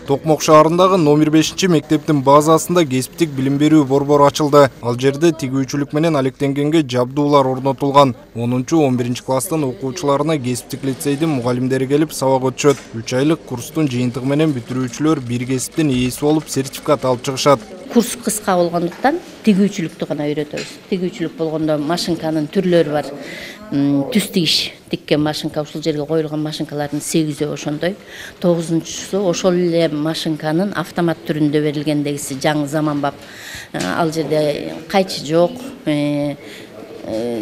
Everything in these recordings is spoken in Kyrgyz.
Токмок шаарындагы номер 5 мектептин базасында кесиптик билим берүү борбору ачылды. Ал жерде тигүүчүлүк менен алектенгенге жабдуулар орнотулган. 10-11 класстын окуучуларына кесиптик лицейдин мугалимдери келип сабак өтүшөт. 3 айлык курстун жыйынтыгы менен бүтүрүүчүлөр бир кесиптин ээси болуп сертификат алып чыгышат. Курс кыска болгондуктан тигүүчүлүктү гана үйрөтөбүз. Тигүүчүлүк болгондо машинканын түрлөрү бар. Түз тигиш тиккен машинка, ушул жерге коюлган машинкалардын 8-өө ошондой. 9-су ошол эле машинканын автомат түрүндө берилгендегиси жаңы заманбап. Ал жерде кайчы жок.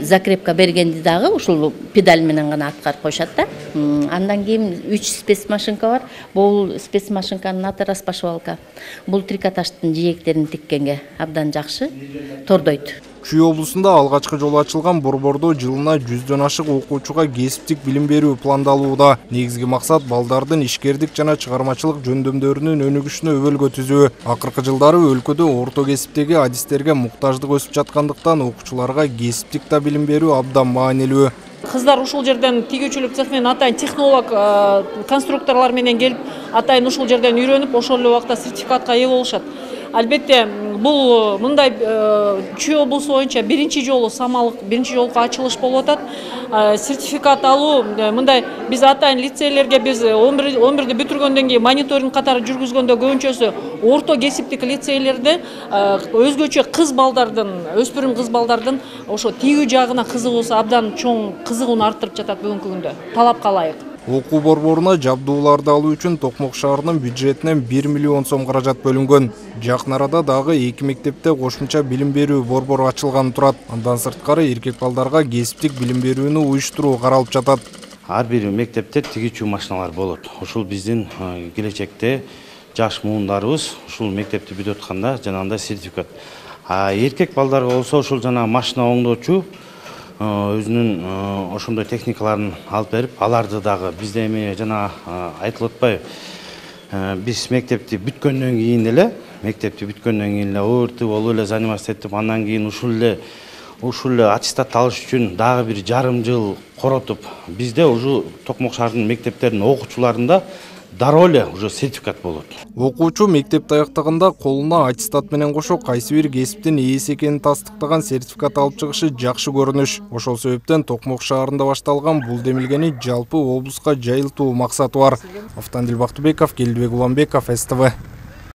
Закрепка бергенди дагы ушул педаль менен гана аткарып коюшат да. Андан кийин 3 спец машинка бар. Бул спец машинканын аты распашивалка. Бул трикотаждын жиектерин тиккенге абдан жакшы тордойт. Чүй облусунда алгачкы жолу ачылган борбордо жылына 100дөн ашык окуучуга кесиптик билим берүү пландалууда. Негизги максат балдардын ишкердик жана чыгармачылык жөндөмдөрүнүн өнүгүшүнө өбөлгө түзүү. Акыркы жылдары өлкөдө орто кесиптеги адистерге муктаждык өсүп жаткандыктан окуучуларга кесиптик да билим берүү абдан маанилүү. Кыздар ушул жерден тигүүчүлүк цехинен атайын технолог конструкторлор менен келип, атайын ушул жерден үйрөнүп, ошол эле убакта сертификатка ээ болушат. Албетте, бул мындай Чүй облусу боюнча биринчи жолу самалык, биринчи жолку ачылыш болуп атат. Сертификат алуу мындай биз атайын лицейлерге биз 11-ди бүтүргөндөн кийин мониторинг катары жүргүзгөндө көбүнчөсү орто кесиптик лицейлерде өзгөчө кыз балдардын, өспүрүм кыз балдардын ошо тигүү жагына кызыгуусу абдан чоң кызыгууну арттырып жатат бүгүнкү күндө. Талапка ылайык. Окуу борборуна жабдууларды алуу үчүн Токмок шаарынын бюджетинен 1 миллион сом каражат бөлүнгөн. Жакын арада дагы 2 мектепте кошумча билим берүү борбору ачылганы турат. Андан сырткары эркек балдарга кесиптик билим берүүнү уюштуруу каралып жатат. Ар бир мектепте тигүүчү машиналар болот. Ушул биздин келечекте жаш муундарыбыз ушул мектепти бүтүп атканда жанагындай сертификат. Эркек балдарга болсо ушул жана машина оңдоочу өзүнүн ошондой техникаларын алып берип, аларды дагы бизде эми жана айтылып атпайбы, биз мектепти бүткөндөн кийин эле ОРТ болуп эле заниматься этип, андан кийин ушул эле аттестат алыш үчүн дагы бир жарым жыл коротуп, бизде уже Токмок шаарынын мектептеринин окуучуларында дароо эле уже сертификат болот. Окуучу мектепти аяктаганда колуна аттестат менен кошо кайсы бир кесиптин ээси экенин тастыктаган сертификат алып чыгышы жакшы көрүнүш. Ошол себептен Токмок шаарында башталган бул демилгени жалпы облуска жайылтуу максаты бар. Автандил Бактыбеков, Келдибек Уланбеков, СТВ.